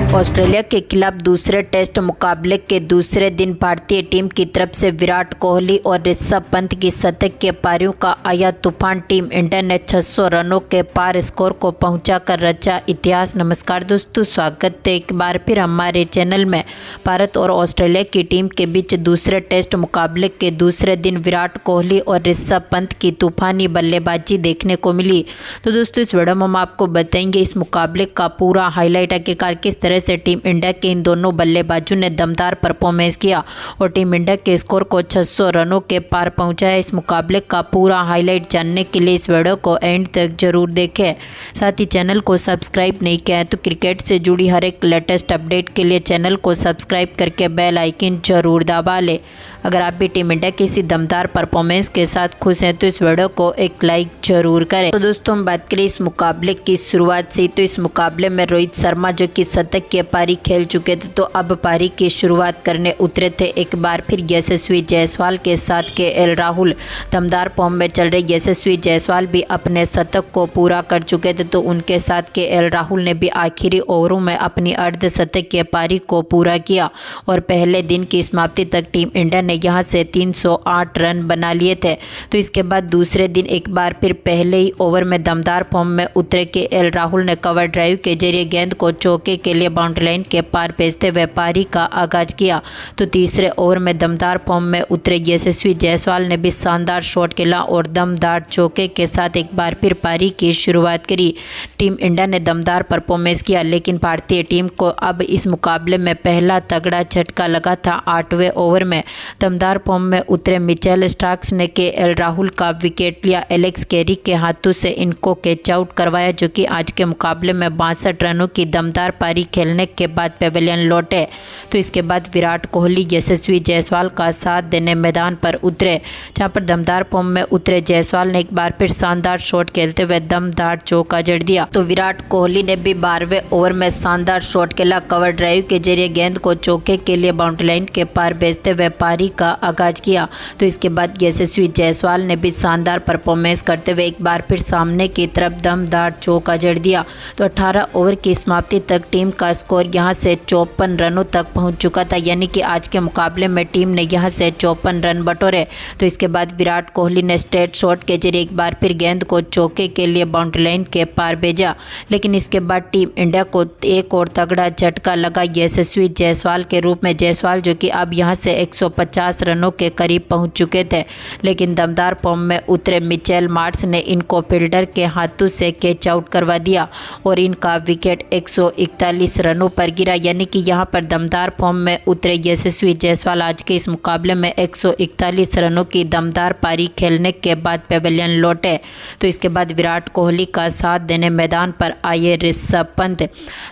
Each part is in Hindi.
ऑस्ट्रेलिया के खिलाफ दूसरे टेस्ट मुकाबले के दूसरे दिन भारतीय टीम की तरफ से विराट कोहली और ऋषभ पंत की शतक के पारियों का आया तूफान। टीम इंडिया ने 600 रनों के पार स्कोर को पहुंचाकर रचा इतिहास। नमस्कार दोस्तों, स्वागत है एक बार फिर हमारे चैनल में। भारत और ऑस्ट्रेलिया की टीम के बीच दूसरे टेस्ट मुकाबले के दूसरे दिन विराट कोहली और ऋषभ पंत की तूफानी बल्लेबाजी देखने को मिली। तो दोस्तों, इस वीडियो में हम आपको बताएंगे इस मुकाबले का पूरा हाईलाइट, आखिरकार किस तरह से टीम इंडिया के इन दोनों बल्लेबाजों ने दमदार परफॉर्मेंस किया और टीम इंडिया के स्कोर को 600 रनों के पार पहुंचाया। इस मुकाबले का पूरा हाईलाइट जानने के लिए इस वीडियो को एंड तक जरूर देखें। साथ ही चैनल को सब्सक्राइब नहीं किया है तो क्रिकेट से जुड़ी हर एक लेटेस्ट अपडेट के लिए चैनल को सब्सक्राइब करके बेल आइकन जरूर दबा लें। अगर आप भी टीम इंडिया की इसी दमदार परफॉर्मेंस के साथ खुश हैं तो इस वीडियो को एक लाइक जरूर करें। तो दोस्तों, हम बात करें इस मुकाबले की शुरुआत से, तो इस मुकाबले में रोहित शर्मा जो कि शतक के पारी खेल चुके थे, तो अब पारी की शुरुआत करने उतरे थे एक बार फिर यशस्वी जायसवाल के साथ केएल राहुल। दमदार फॉर्म में चल रहे यशस्वी जायसवाल भी अपने शतक को पूरा कर चुके थे, तो उनके साथ केएल राहुल ने भी आखिरी ओवरों में अपनी अर्धशतक के पारी को पूरा किया और पहले दिन की समाप्ति तक टीम इंडिया ने यहां से 308 रन बना लिए थे। तो इसके बाद दूसरे दिन एक बार फिर पहले ही ओवर में दमदार फॉर्म में उतरे केएल राहुल ने कवर ड्राइव के जरिए गेंद को चौके के लिए बाउंड्री लाइन के पार भेजते हुए पारी का आगाज किया। तो तीसरे ओवर में दमदार फॉर्म में उतरे यशस्वी जायसवाल ने भी शानदार शॉट खेला और दमदार चौके के साथ एक बार फिर पारी की शुरुआत करी। टीम इंडिया ने दमदार परफॉर्मेंस किया, लेकिन भारतीय टीम को अब इस मुकाबले में पहला तगड़ा झटका लगा था। 8वें ओवर में दमदार फॉर्म में उतरे मिचेल स्टार्क्स ने केएल राहुल का विकेट लिया। एलेक्स कैरी के हाथों से इनको कैच आउट करवाया, जो कि आज के मुकाबले में 62 रनों की दमदार पारी खेलने के बाद पेविलियन लौटे। तो इसके बाद विराट कोहली यशस्वी जायसवाल का साथ देने मैदान पर उतरे, जहां पर दमदार फॉर्म में उतरे जायसवाल ने एक बार फिर शानदार शॉट खेलते हुए दमदार चौका जड़ दिया। तो विराट कोहली ने भी 12वें ओवर में शानदार शॉट खेला, कवर ड्राइव के जरिए गेंद को चौके के लिए बाउंड्री लाइन के पार भेजते हुए पारी का आगाज किया। तो इसके बाद यशस्वी जायसवाल ने भी शानदार परफॉर्मेंस करते हुए एक बार फिर सामने की तरफ दमदार चौका जड़ दिया। तो 18 ओवर की समाप्ति तक टीम का स्कोर यहां से 54 रनों तक पहुंच चुका था, यानी कि आज के मुकाबले में टीम ने यहां से 54 रन बटोरे। तो इसके बाद विराट कोहली ने स्ट्रेट शॉट के जरिए एक बार फिर गेंद को चौके के लिए बाउंड्री लाइन के पार भेजा, लेकिन इसके बाद टीम इंडिया को एक और तगड़ा झटका लगा यशस्वी जायसवाल के रूप में। जायसवाल जो कि अब यहां से 150 रनों के करीब पहुंच चुके थे, लेकिन दमदार फॉर्म में उतरे मिचेल मार्श ने इनको फील्डर के हाथों से कैच आउट करवा दिया और इनका विकेट 141 रनों पर गिरा, यानी कि यहां पर दमदार फॉर्म में उतरे यशस्वी जायसवाल आज के इस मुकाबले में 141 रनों की दमदार पारी खेलने के बाद पेविलियन लौटे। तो इसके बाद विराट कोहली का साथ देने मैदान पर आए ऋषभ पंत।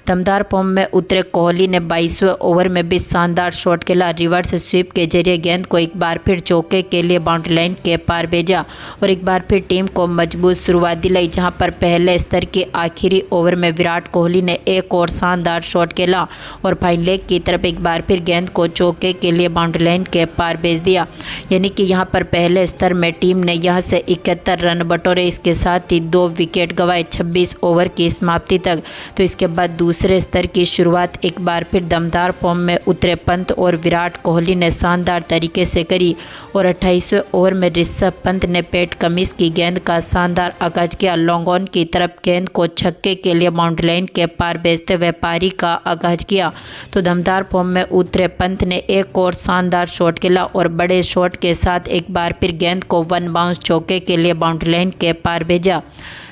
दमदार फॉर्म में उतरे कोहली ने 22वें ओवर में भी शानदार शॉट खेला, रिवर्स स्वीप के जरिए गेंद को एक बार फिर चौके के लिए बाउंड्री लाइन के पार भेजा और एक बार फिर टीम को मजबूत शुरुआत दिलाई, जहां पर पहले स्तर के आखिरी ओवर में विराट कोहली ने एक और शानदार शॉट खेला और फाइन लेग की तरफ एक बार फिर गेंद को चौके के लिए बाउंड्री लाइन के पार भेज दिया, यानी कि यहां पर पहले स्तर में टीम ने यहां से 71 रन बटोरे। इसके साथ ही 2 विकेट गंवाए 26 ओवर की समाप्ति तक। तो इसके बाद दूसरे स्तर की शुरुआत एक बार फिर दमदार फॉर्म में उतरे पंत और विराट कोहली ने शानदार तरीके से करी और 28वें ओवर में ऋषभ पंत ने पैट कमिंस की गेंद का शानदार आगाज किया। लॉन्ग ऑन की तरफ गेंद को छक्के के लिए बाउंड्री लाइन के पार भेजते हुए पारी का आगाज किया। तो दमदार फॉर्म में उतरे पंत ने एक और शानदार शॉट खेला और बड़े शॉट के साथ एक बार फिर गेंद को वन बाउंस चौके के लिए बाउंड्री लाइन के पार भेजा।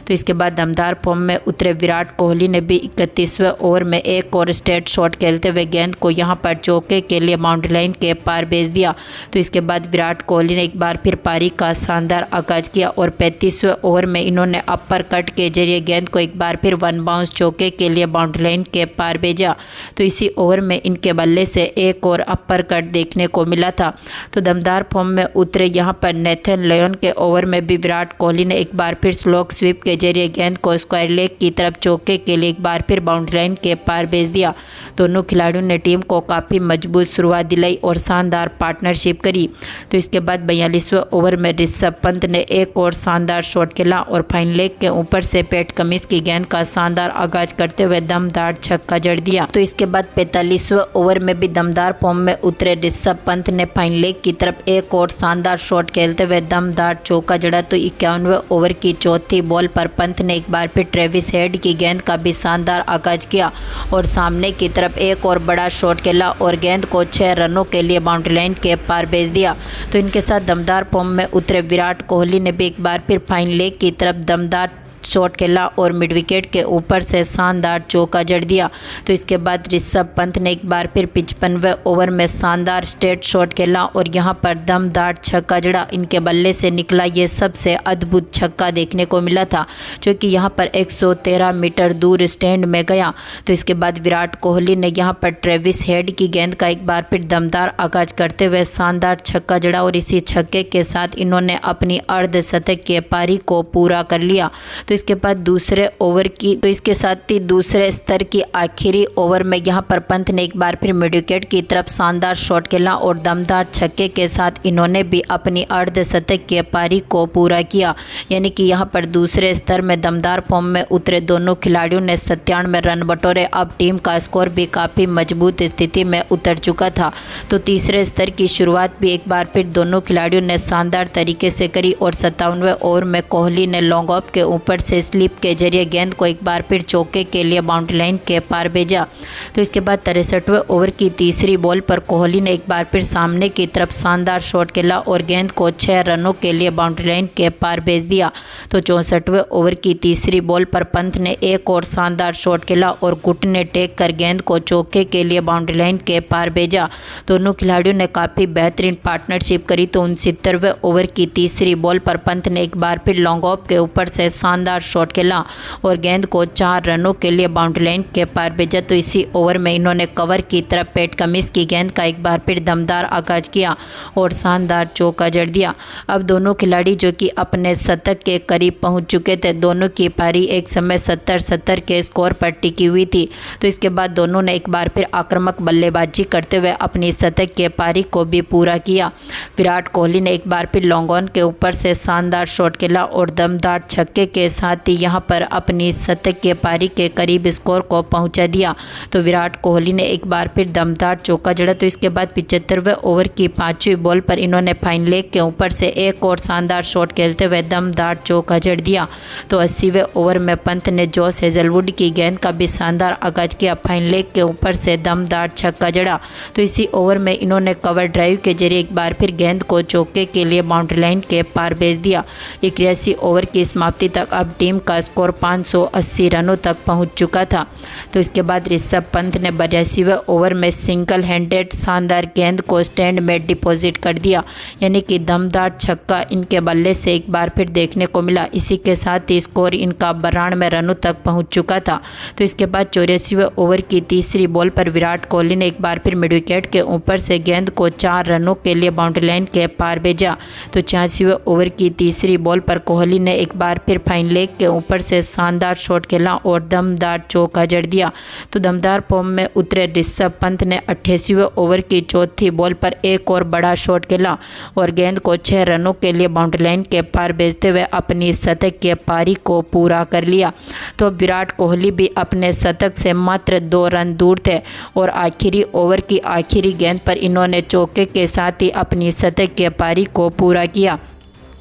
तो इसके बाद दमदार फॉर्म में उतरे विराट कोहली ने भी 31वें ओवर में एक और स्ट्रेट शॉट खेलते हुए गेंद को यहां पर चौके के लिए बाउंड्री लाइन के पार भेज दिया। तो इसके बाद विराट कोहली ने एक बार फिर पारी का शानदार आगाज किया और 35वें ओवर में इन्होंने अपर कट के जरिए गेंद को एक बार फिर वन बाउंस चौके के लिए बाउंड्री लाइन के पार भेजा। तो इसी ओवर में इनके बल्ले से एक और अपर कट देखने को मिला था। तो दमदार फॉर्म में उतरे यहाँ पर नेथन लियोन के ओवर में भी विराट कोहली ने एक बार फिर स्लोक स्वीप के के जरिए गेंद को स्क्वायर लेग की तरफ चौके के लिए एक बार फिर बाउंड्री लाइन के पार भेज दिया। दोनों खिलाड़ियों ने टीम को काफ़ी मजबूत शुरुआत दिलाई और शानदार पार्टनरशिप करी। तो इसके बाद 42वें ओवर में ऋषभ पंत ने एक और शानदार शॉट खेला और फाइन लेग के ऊपर से पैट कमिंस की गेंद का शानदार आगाज करते हुए दमदार छक्का जड़ दिया। तो इसके बाद 45वें ओवर में भी दमदार फॉर्म में उतरे ऋषभ पंत ने फाइन लेग की तरफ एक और शानदार शॉट खेलते हुए दमदार चौका जड़ा। तो 51वें ओवर की चौथी बॉल पर पंत ने एक बार फिर ट्रेविस हेड की गेंद का भी शानदार आगाज किया और सामने की तरफ एक और बड़ा शॉट खेला और गेंद को 6 रनों के लिए बाउंड्री लाइन के पार भेज दिया। तो इनके साथ दमदार फॉर्म में उतरे विराट कोहली ने भी एक बार फिर फाइन लेग की तरफ दमदार शॉट खेला और मिड विकेट के ऊपर से शानदार चौका जड़ दिया। तो इसके बाद ऋषभ पंत ने एक बार फिर 55वें ओवर में शानदार स्ट्रेट शॉट खेला और यहां पर दमदार छक्का जड़ा। इनके बल्ले से निकला ये सबसे अद्भुत छक्का देखने को मिला था, जो कि यहां पर 113 मीटर दूर स्टैंड में गया। तो इसके बाद विराट कोहली ने यहां पर ट्रेविस हेड की गेंद का एक बार फिर दमदार आगाज करते हुए शानदार छक्का जड़ा और इसी छक्के के साथ इन्होंने अपनी अर्धशतकीय पारी को पूरा कर लिया। तो इसके बाद दूसरे ओवर की इसके साथ ही दूसरे स्तर की आखिरी ओवर में यहां पर पंत ने एक बार फिर मिड विकेट की तरफ शानदार शॉट खेला और दमदार छक्के के साथ इन्होंने भी अपनी अर्धशतकीय पारी को पूरा किया। यानी कि यहां पर दूसरे स्तर में दमदार फॉर्म में उतरे दोनों खिलाड़ियों ने 97 रन बटोरे। अब टीम का स्कोर भी काफ़ी मजबूत स्थिति में उतर चुका था। तो तीसरे स्तर की शुरुआत भी एक बार फिर दोनों खिलाड़ियों ने शानदार तरीके से करी और 57वें ओवर में कोहली ने लॉन्ग ऑफ के ऊपर से स्लिप के जरिए गेंद को एक बार फिर चौके के लिए बाउंड्री लाइन के पार भेजा। तो इसके बाद 63वें ओवर की तीसरी बॉल पर कोहली ने एक बार फिर सामने की तरफ शानदार शॉट खेला और गेंद को 6 रनों के लिए बाउंड्री लाइन के पार भेज दिया। तो 64वें ओवर की तीसरी बॉल पर पंत ने एक और शानदार शॉट खेला और घुटने टेक कर गेंद को चौके के लिए बाउंड्री लाइन के पार भेजा। दोनों खिलाड़ियों ने काफ़ी बेहतरीन पार्टनरशिप करी। तो 69वें ओवर की तीसरी बॉल पर पंत ने एक बार फिर लॉन्ग ऑफ के ऊपर से शानदार शॉट खेला और गेंद को 4 रनों के लिए बाउंड्री लाइन के पार भेजा। तो इसी ओवर में इन्होंने कवर की तरफ पैट कमिंस की गेंद का एक बार फिर दमदार आगाज किया और शानदार चौका जड़ दिया। अब दोनों खिलाड़ी जो कि अपने शतक के करीब पहुंच चुके थे, दोनों की पारी एक समय 70-70 के स्कोर पर टिकी हुई थी। तो इसके बाद दोनों ने एक बार फिर आक्रामक बल्लेबाजी करते हुए अपनी शतक के पारी को भी पूरा किया। विराट कोहली ने एक बार फिर लॉन्ग ऑन के ऊपर से शानदार शॉट खेला और दमदार छक्के के साथ ही यहां पर अपनी शतक के पारी के करीब स्कोर को पहुंचा दिया। तो विराट कोहली ने एक बार फिर दमदार चौका जड़ा। तो इसके बाद 75वें ओवर की 5वीं बॉल पर इन्होंने फाइन लेग के ऊपर से एक और शानदार शॉट खेलते हुए दमदार चौका जड़ दिया। तो 80वें ओवर में पंत ने जॉस हेजलवुड की गेंद का भी शानदार आगाज किया। फाइन लेग के ऊपर से दमदार छक्का जड़ा। तो इसी ओवर में इन्होंने कवर ड्राइव के जरिए एक बार फिर गेंद को चौके के लिए बाउंड्री लाइन के पार भेज दिया। 81 ओवर की समाप्ति तक अब टीम का स्कोर 580 रनों तक पहुंच चुका था। तो इसके बाद ऋषभ पंत ने 82वें ओवर में सिंगल हैंडेड शानदार गेंद को स्टैंड में डिपॉजिट कर दिया। यानी कि दमदार छक्का इनके बल्ले से एक बार फिर देखने को मिला। इसी के साथ ही स्कोर इनका 92 रनों तक पहुंच चुका था। तो इसके बाद 84वें ओवर की तीसरी बॉल पर विराट कोहली ने एक बार फिर मिड विकेट के ऊपर से गेंद को 4 रनों के लिए बाउंड्री लाइन के पार भेजा। तो 86वें ओवर की तीसरी बॉल पर कोहली ने एक बार फिर फाइन लेग के ऊपर से शानदार शॉट खेला और दमदार चौका जड़ दिया। तो दमदार फॉर्म में उतरे ऋषभ पंत ने 88वें ओवर की चौथी बॉल पर एक और बड़ा शॉट खेला और गेंद को 6 रनों के लिए बाउंड्री लाइन के पार भेजते हुए अपनी शतक की पारी को पूरा कर लिया। तो विराट कोहली भी अपने शतक से मात्र 2 रन दूर थे और आखिरी ओवर की आखिरी गेंद पर इन्होंने चौके के साथ ही अपनी शतक की पारी को पूरा किया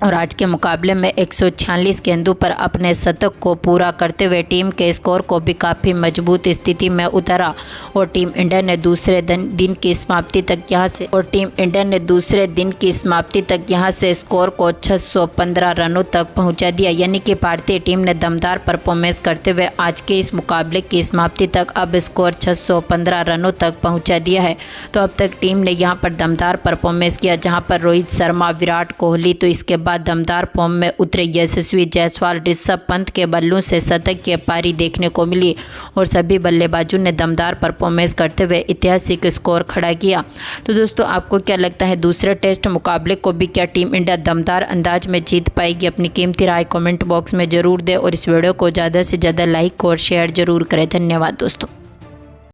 और आज के मुकाबले में 146 गेंदों पर अपने शतक को पूरा करते हुए टीम के स्कोर को भी काफ़ी मजबूत स्थिति में उतारा और टीम इंडिया ने दूसरे दिन की समाप्ति तक यहां से स्कोर को 615 रनों तक पहुंचा दिया। यानी कि भारतीय टीम ने दमदार परफॉर्मेंस करते हुए आज के इस मुकाबले की समाप्ति तक अब स्कोर 615 रनों तक पहुँचा दिया है। तो अब तक टीम ने यहाँ पर दमदार परफॉर्मेंस किया, जहाँ पर रोहित शर्मा, विराट कोहली, तो इसके बाद बाद दमदार फॉर्म में उतरे यशस्वी जायसवाल, ऋषभ पंत के बल्लों से शतक की पारी देखने को मिली और सभी बल्लेबाजों ने दमदार परफॉर्मेंस करते हुए ऐतिहासिक स्कोर खड़ा किया। तो दोस्तों आपको क्या लगता है, दूसरे टेस्ट मुकाबले को भी क्या टीम इंडिया दमदार अंदाज में जीत पाएगी? अपनी कीमती राय कमेंट बॉक्स में ज़रूर दें और इस वीडियो को ज़्यादा से ज़्यादा लाइक और शेयर ज़रूर करें। धन्यवाद दोस्तों।